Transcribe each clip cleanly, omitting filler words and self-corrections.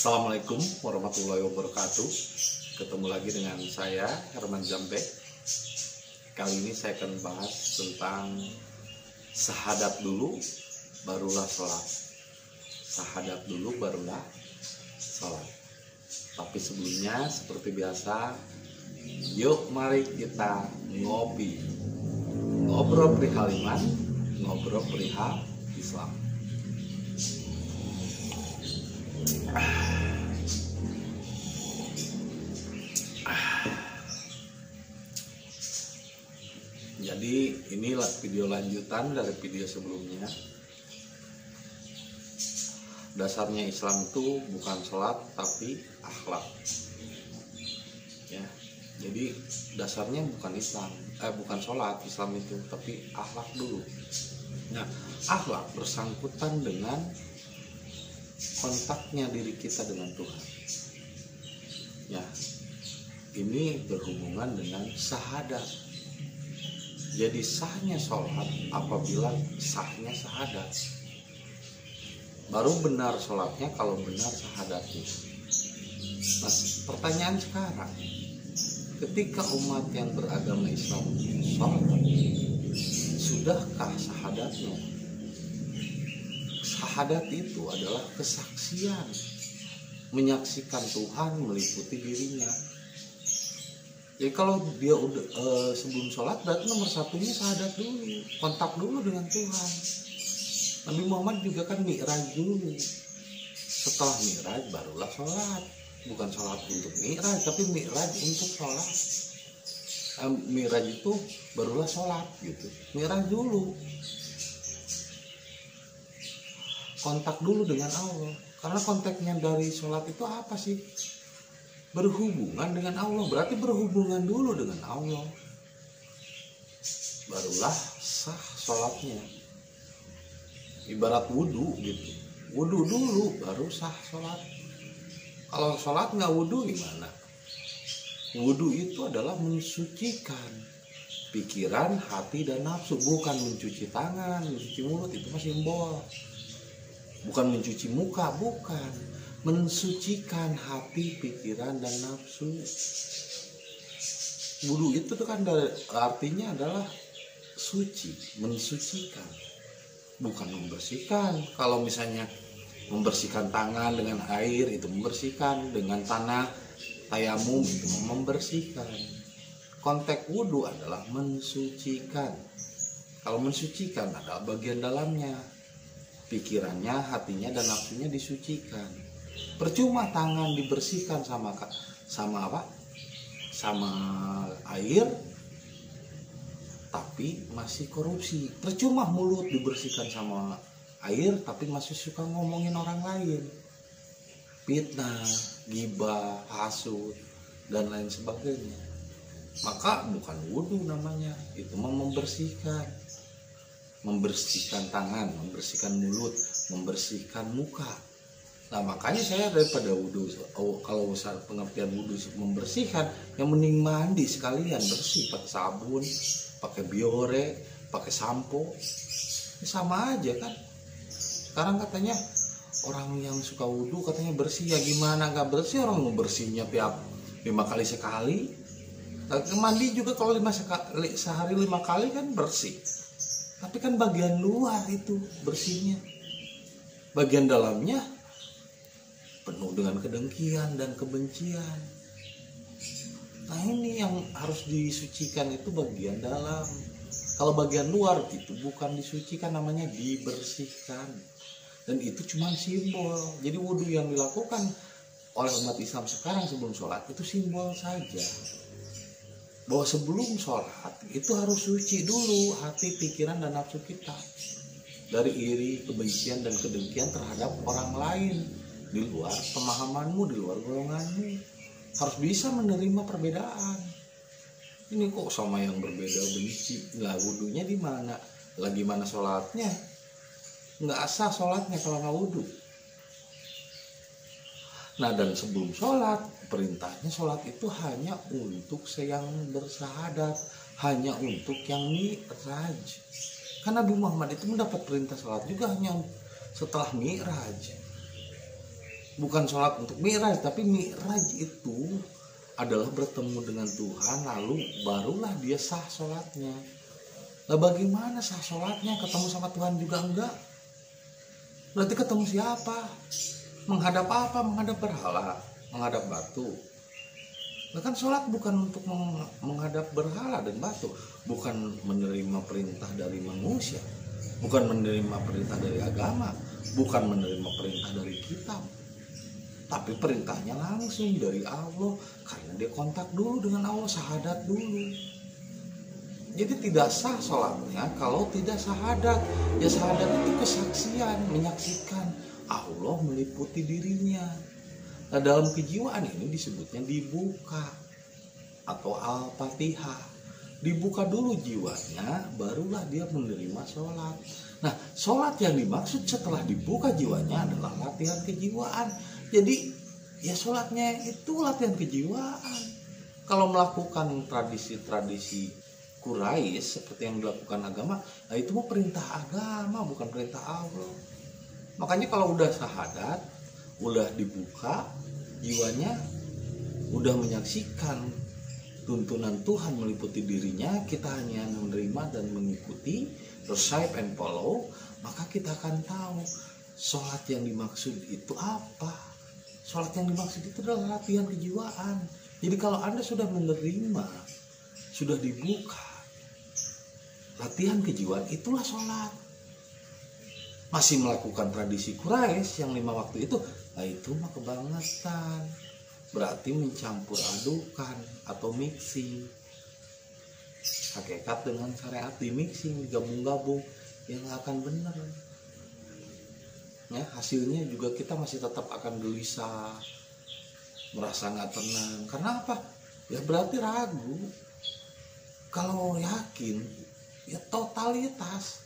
Assalamualaikum warahmatullahi wabarakatuh. Ketemu lagi dengan saya Herman Jambe. Kali ini saya akan bahas tentang syahadat dulu barulah sholat. Syahadat dulu barulah sholat. Tapi sebelumnya seperti biasa, yuk mari kita ngopi, ngobrol perihal iman, ngobrol perihal Islam. Jadi inilah video lanjutan dari video sebelumnya. Dasarnya Islam itu bukan sholat tapi akhlak. Ya, jadi dasarnya bukan bukan sholat Islam itu, tapi akhlak dulu. Nah, akhlak bersangkutan dengan kontaknya diri kita dengan Tuhan. Ya, ini berhubungan dengan syahadat. Jadi sahnya sholat apabila sahnya syahadat. Baru benar sholatnya kalau benar syahadatnya. Nah, pertanyaan sekarang, ketika umat yang beragama Islam sholat, sudahkah syahadatnya? Syahadat itu adalah kesaksian, menyaksikan Tuhan meliputi dirinya. Jadi kalau dia udah sebelum sholat, berarti nomor satunya syahadat dulu, kontak dulu dengan Tuhan. Nabi Muhammad juga kan mi'raj dulu. Setelah mi'raj barulah sholat. Bukan sholat untuk mi'raj, tapi mi'raj untuk sholat. Mi'raj itu barulah sholat gitu. Mi'raj dulu. Kontak dulu dengan Allah. Karena kontaknya dari sholat itu apa sih? Berhubungan dengan Allah, berarti berhubungan dulu dengan Allah, barulah sah sholatnya. Ibarat wudhu gitu, wudhu dulu baru sah sholat. Kalau sholat nggak wudhu gimana? Wudhu itu adalah mensucikan pikiran, hati, dan nafsu, bukan mencuci tangan, mencuci mulut, itu mah simbol. Bukan mencuci muka, bukan. Mensucikan hati, pikiran, dan nafsu. Wudhu itu kan artinya adalah suci, mensucikan, bukan membersihkan. Kalau misalnya membersihkan tangan dengan air itu membersihkan, dengan tanah tayamum itu membersihkan. Konteks wudhu adalah mensucikan. Kalau mensucikan adalah bagian dalamnya, pikirannya, hatinya, dan nafsunya disucikan. Percuma tangan dibersihkan sama apa? Sama air, tapi masih korupsi. Percuma mulut dibersihkan sama air, tapi masih suka ngomongin orang lain, fitnah, ghibah, hasud, dan lain sebagainya. Maka bukan wudhu namanya, itu membersihkan. Membersihkan tangan, membersihkan mulut, membersihkan muka. Nah, makanya saya daripada wudhu, kalau pengertian wudhu membersihkan, yang mending mandi sekalian, bersih, pakai sabun, pakai biore, pakai sampo, sama aja kan. Sekarang katanya orang yang suka wudhu katanya bersih, ya gimana nggak bersih? Orang mau bersihnya tiap 5 kali sekali. Mandi juga kalau sehari 5 kali kan bersih. Tapi kan bagian luar itu bersihnya, bagian dalamnya penuh dengan kedengkian dan kebencian. Nah, ini yang harus disucikan itu bagian dalam. Kalau bagian luar itu bukan disucikan, namanya dibersihkan. Dan itu cuma simbol. Jadi wudhu yang dilakukan oleh umat Islam sekarang sebelum sholat itu simbol saja. Bahwa sebelum sholat itu harus suci dulu hati, pikiran, dan nafsu kita dari iri, kebencian, dan kedengkian terhadap orang lain di luar pemahamanmu, di luar golonganmu. Harus bisa menerima perbedaan. Ini kok sama yang berbeda benci, lah wudhunya di mana? Lah gimana sholatnya? Nggak sah sholatnya kalau nggak wudhu. Nah, dan sebelum sholat, perintahnya sholat itu hanya untuk yang bersyahadat, hanya untuk yang mi'raj. Karena Nabi Muhammad itu mendapat perintah sholat juga hanya setelah mi'raj. Bukan sholat untuk mi'raj, tapi mi'raj itu adalah bertemu dengan Tuhan, lalu barulah dia sah sholatnya. Lah bagaimana sah sholatnya? Ketemu sama Tuhan juga enggak? Berarti ketemu siapa? Menghadap apa? Menghadap berhala, menghadap batu. Nah kan sholat bukan untuk menghadap berhala dan batu, bukan menerima perintah dari manusia, bukan menerima perintah dari agama, bukan menerima perintah dari kitab, tapi perintahnya langsung dari Allah, karena dia kontak dulu dengan Allah, syahadat dulu. Jadi tidak sah sholatnya kalau tidak syahadat. Ya syahadat itu kesaksian, menyaksikan Allah meliputi dirinya. Nah dalam kejiwaan ini disebutnya dibuka atau al-fatihah. Dibuka dulu jiwanya, barulah dia menerima sholat. Nah sholat yang dimaksud setelah dibuka jiwanya adalah latihan kejiwaan. Jadi ya sholatnya itu latihan kejiwaan. Kalau melakukan tradisi-tradisi Quraisy seperti yang dilakukan agama, nah itu mau perintah agama, bukan perintah Allah. Makanya kalau udah syahadat, udah dibuka jiwanya, udah menyaksikan tuntunan Tuhan meliputi dirinya, kita hanya menerima dan mengikuti, receive and follow, maka kita akan tahu sholat yang dimaksud itu apa. Sholat yang dimaksud itu adalah latihan kejiwaan. Jadi kalau Anda sudah menerima, sudah dibuka latihan kejiwaan, itulah sholat. Masih melakukan tradisi Quraisy yang 5 waktu itu, nah itu mah kebangetan. Berarti mencampur adukan atau mixing. Hakikat dengan syariat di mixing, digabung-gabung, yang gak akan benar. Ya, hasilnya juga kita masih tetap akan gelisah, merasa gak tenang. Karena apa? Ya berarti ragu. Kalau yakin, ya totalitas.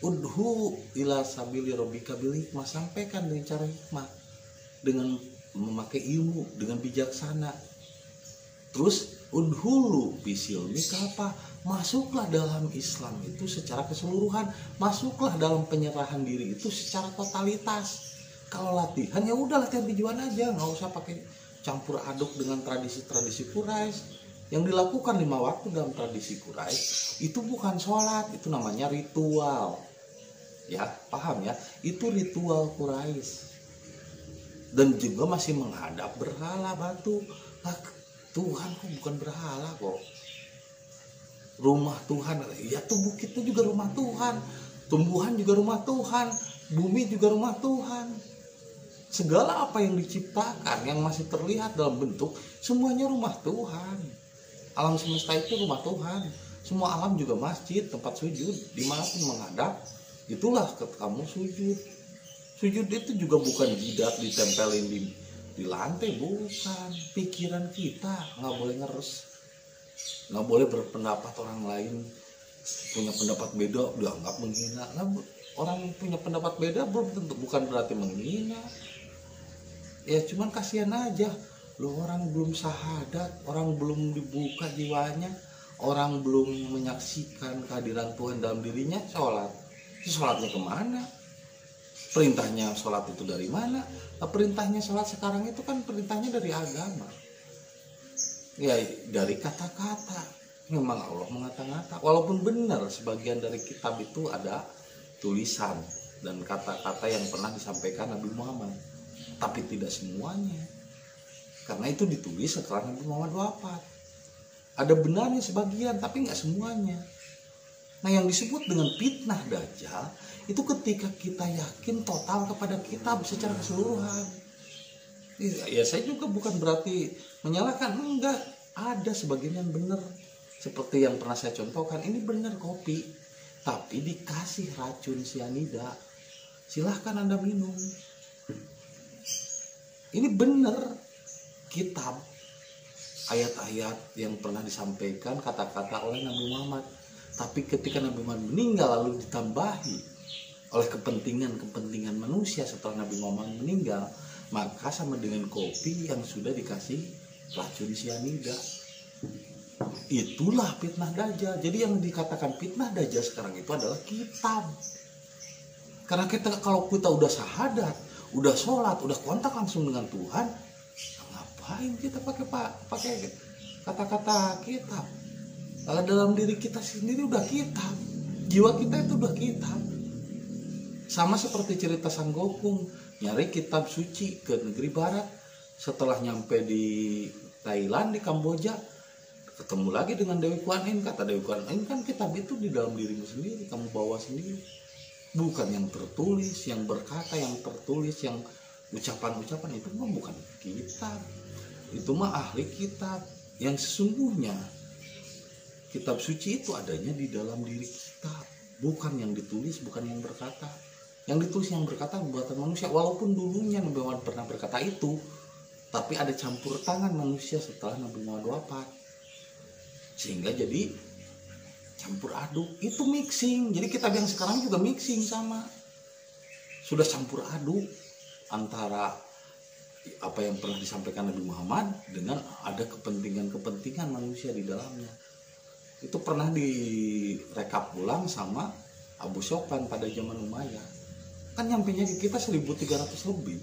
Udhu ila sabili robika bil hikmah, sampaikan dengan cara hikmah, dengan memakai ilmu, dengan bijaksana. Terus udhulu bisilmi apa? Masuklah dalam Islam itu secara keseluruhan, masuklah dalam penyerahan diri itu secara totalitas. Kalau latihan ya udah latihan kejiwaan aja, nggak usah pakai campur aduk dengan tradisi-tradisi Quraisy. Yang dilakukan 5 waktu dalam tradisi Quraisy itu bukan sholat, itu namanya ritual. Ya, paham ya? Itu ritual Quraisy. Dan juga masih menghadap berhala batu. Nah, Tuhan kok bukan berhala kok. Rumah Tuhan, ya tubuh kita juga rumah Tuhan. Tumbuhan juga rumah Tuhan. Bumi juga rumah Tuhan. Segala apa yang diciptakan, yang masih terlihat dalam bentuk, semuanya rumah Tuhan. Alam semesta itu rumah Tuhan. Semua alam juga masjid, tempat sujud. Dimanapun menghadap, itulah kamu sujud. Sujud itu juga bukan jidat ditempelin di lantai, bukan. Pikiran kita nggak boleh ngeres, nggak boleh berpendapat orang lain punya pendapat beda dianggap menghina. Nah, orang punya pendapat beda belum tentu bukan berarti menghina. Ya cuman kasihan aja. Loh, orang belum syahadat, orang belum dibuka jiwanya, orang belum menyaksikan kehadiran Tuhan dalam dirinya, sholat. Sholatnya kemana? Perintahnya sholat itu dari mana? Nah, perintahnya sholat sekarang itu kan perintahnya dari agama. Ya dari kata-kata. Memang Allah mengata-ngata. Walaupun benar sebagian dari kitab itu ada tulisan dan kata-kata yang pernah disampaikan Nabi Muhammad. Tapi tidak semuanya. Karena itu ditulis setelah Nabi Muhammad wafat. Ada benarnya sebagian, tapi nggak semuanya. Nah yang disebut dengan fitnah Dajjal, itu ketika kita yakin total kepada kitab secara keseluruhan. Ya saya juga bukan berarti menyalahkan, enggak. Ada sebagian yang benar. Seperti yang pernah saya contohkan, ini benar kopi. Tapi dikasih racun sianida. Silahkan Anda minum. Ini benar. Kitab, ayat-ayat yang pernah disampaikan, kata-kata oleh Nabi Muhammad. Tapi ketika Nabi Muhammad meninggal lalu ditambahi oleh kepentingan manusia setelah Nabi Muhammad meninggal, maka sama dengan kopi yang sudah dikasih racun sianida. Itulah fitnah Dajjal. Jadi yang dikatakan fitnah Dajjal sekarang itu adalah kitab. Karena kita kalau kita udah syahadat, udah sholat, udah kontak langsung dengan Tuhan, ngapain kita pakai kata-kata kitab? Kalau dalam diri kita sendiri udah kitab, jiwa kita itu udah kitab. Sama seperti cerita Sang Gokung nyari kitab suci ke negeri barat, setelah nyampe di Thailand, di Kamboja, ketemu lagi dengan Dewi Kuan Yin. Kata Dewi Kuan Yin, kan kitab itu di dalam dirimu sendiri, kamu bawa sendiri, bukan yang tertulis, yang berkata, yang tertulis, yang ucapan-ucapan itu mah bukan kitab, itu mah ahli kitab. Yang sesungguhnya kitab suci itu adanya di dalam diri kita, bukan yang ditulis, bukan yang berkata. Yang ditulis, yang berkata buatan manusia, walaupun dulunya Nabi Muhammad pernah berkata itu, tapi ada campur tangan manusia setelah Nabi Muhammad wafat, sehingga jadi campur aduk, itu mixing. Jadi kitab yang sekarang juga mixing, sama sudah campur aduk antara apa yang pernah disampaikan Nabi Muhammad dengan ada kepentingan manusia di dalamnya. Itu pernah direkap ulang sama Abu Sofyan pada zaman Umayyah. Kan nyampenya di kita 1300 lebih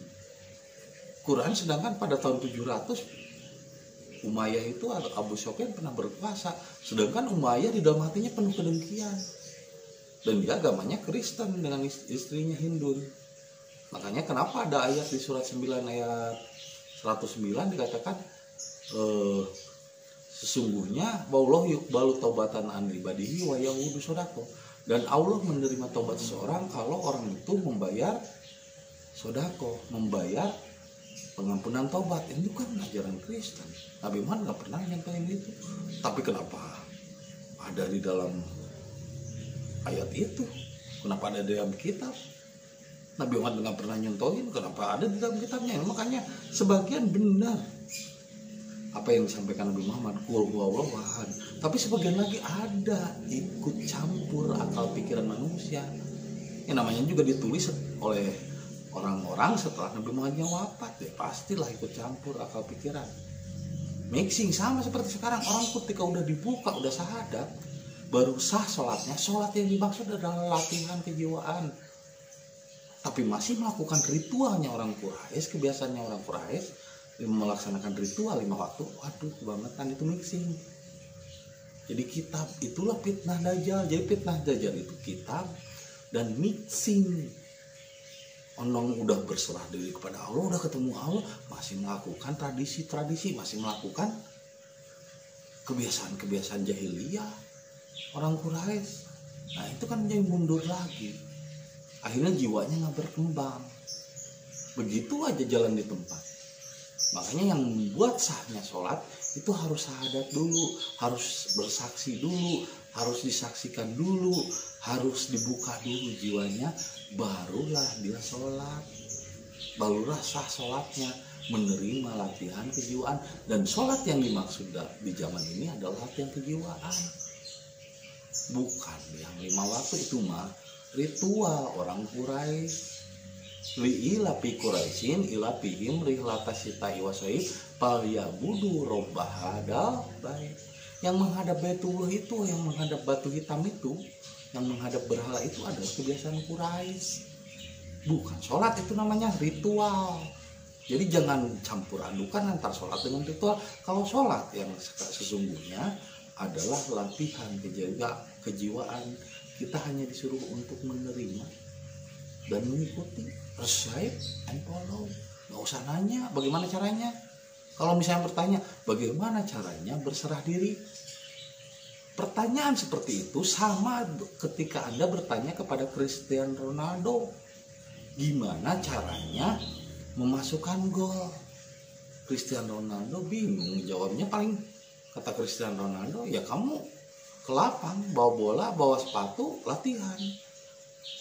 Quran, sedangkan pada tahun 700 Umayyah itu Abu Sofyan pernah berkuasa, sedangkan Umayyah di dalam hatinya penuh kedengkian, dan dia agamanya Kristen dengan istrinya Hindun. Makanya kenapa ada ayat di surat 9 ayat 109 dikatakan sesungguhnya wallahu yuqbalu taubatan an ibadihi wa yahudu sodako, dan Allah menerima taubat seseorang kalau orang itu membayar sodako, membayar pengampunan taubat. Itu kan ajaran Kristen. Nabi Muhammad nggak pernah nyampaikan itu, tapi kenapa ada di dalam ayat itu? Kenapa ada di dalam kitab? Nabi Muhammad nggak pernah nyontohin, kenapa ada di dalam kitabnya? Makanya sebagian benar apa yang disampaikan Nabi Muhammad, tapi sebagian lagi ada ikut campur akal pikiran manusia. Yang namanya juga ditulis oleh orang-orang setelah Nabi Muhammad wafat, ya pastilah ikut campur akal pikiran, mixing. Sama seperti sekarang, orang ketika udah dibuka, udah syahadat, baru sah sholatnya. Sholat yang dimaksud adalah latihan kejiwaan, tapi masih melakukan ritualnya orang Quraisy, kebiasaannya orang Quraisy melaksanakan ritual 5 waktu. Waduh, kebangetan, itu mixing. Jadi kitab itulah fitnah dajjal. Jadi fitnah dajjal itu kitab dan mixing. Orang udah berserah diri kepada Allah, udah ketemu Allah, masih melakukan tradisi-tradisi, masih melakukan kebiasaan-kebiasaan jahiliyah orang Quraisy. Nah, itu kan menjadi mundur lagi. Akhirnya jiwanya nggak berkembang. Begitu aja jalan di tempat. Makanya yang membuat sahnya sholat itu harus syahadat dulu, harus bersaksi dulu, harus disaksikan dulu, harus dibuka dulu jiwanya, barulah dia sholat, barulah sah sholatnya, menerima latihan kejiwaan. Dan sholat yang dimaksud di zaman ini adalah latihan kejiwaan, bukan yang 5 waktu. Itu mah ritual orang Quraisy. Li'ilapi Quraisyin ilapihim rihlatasyitai wasaib palyabudu robbahadal baik. Yang menghadap Baitullah itu, yang menghadap batu hitam itu, yang menghadap berhala itu adalah kebiasaan Quraisy, bukan sholat. Itu namanya ritual. Jadi jangan campur adukan antara sholat dengan ritual. Kalau sholat yang sesungguhnya adalah latihan kejiwaan, kita hanya disuruh untuk menerima dan mengikuti, recite and follow. Nggak usah nanya bagaimana caranya. Kalau misalnya bertanya bagaimana caranya berserah diri, pertanyaan seperti itu sama ketika Anda bertanya kepada Cristiano Ronaldo, gimana caranya memasukkan gol. Cristiano Ronaldo bingung jawabnya. Paling kata Cristiano Ronaldo, ya kamu ke lapang, bawa bola, bawa sepatu, latihan,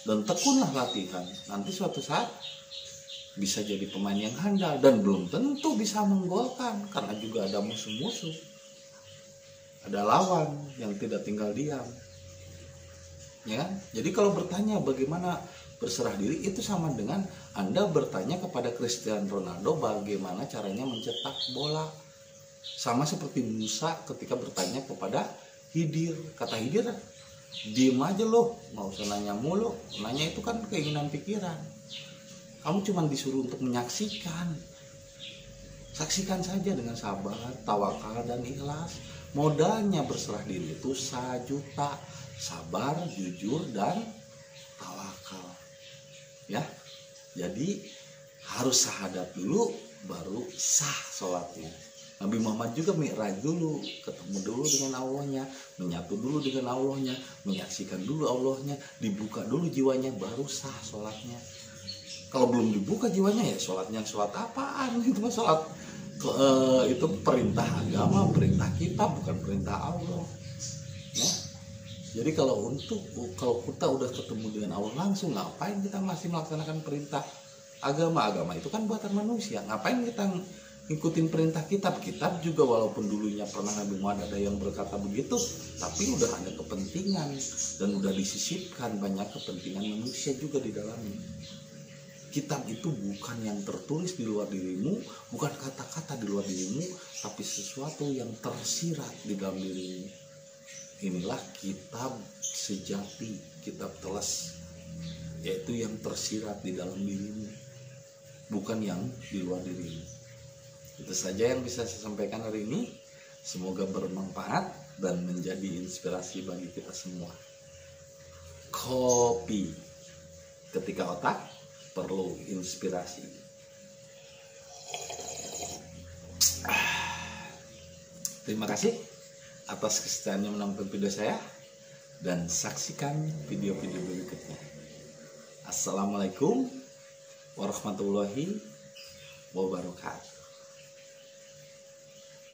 dan tekunlah latihan. Nanti suatu saat bisa jadi pemain yang handal, dan belum tentu bisa menggolkan karena juga ada musuh-musuh, ada lawan yang tidak tinggal diam, ya. Jadi kalau bertanya bagaimana berserah diri, itu sama dengan Anda bertanya kepada Cristiano Ronaldo bagaimana caranya mencetak bola. Sama seperti Musa ketika bertanya kepada Khidir. Kata Khidir, diem aja loh, nggak usah nanya mulu. Nanya itu kan keinginan pikiran. Kamu cuma disuruh untuk menyaksikan. Saksikan saja dengan sabar, tawakal, dan ikhlas. Modalnya berserah diri itu 1 juta. Sabar, jujur, dan tawakal. Ya, jadi harus syahadat dulu, baru sah sholatnya. Nabi Muhammad juga mi'raj dulu, ketemu dulu dengan Allahnya, menyatu dulu dengan Allahnya, menyaksikan dulu Allahnya, dibuka dulu jiwanya, baru sah sholatnya. Kalau belum dibuka jiwanya ya sholatnya sholat apaan? Itu mah sholat itu perintah agama, perintah kita, bukan perintah Allah. Ya. Jadi kalau kita udah ketemu dengan Allah langsung, ngapain kita masih melaksanakan perintah agama? Agama itu kan buatan manusia. Ngapain kita ngikutin perintah kitab? Kitab juga walaupun dulunya pernah Nabi Muhammad ada yang berkata begitu, tapi udah ada kepentingan dan udah disisipkan banyak kepentingan manusia juga di dalamnya. Kitab itu bukan yang tertulis di luar dirimu, bukan kata-kata di luar dirimu, tapi sesuatu yang tersirat di dalam dirimu. Inilah kitab sejati, kitab telas, yaitu yang tersirat di dalam dirimu, bukan yang di luar dirimu. Itu saja yang bisa saya sampaikan hari ini. Semoga bermanfaat dan menjadi inspirasi bagi kita semua. Kopi ketika otak perlu inspirasi. Terima kasih atas kesetiaannya menonton video saya dan saksikan video-video berikutnya. Assalamualaikum warahmatullahi wabarakatuh.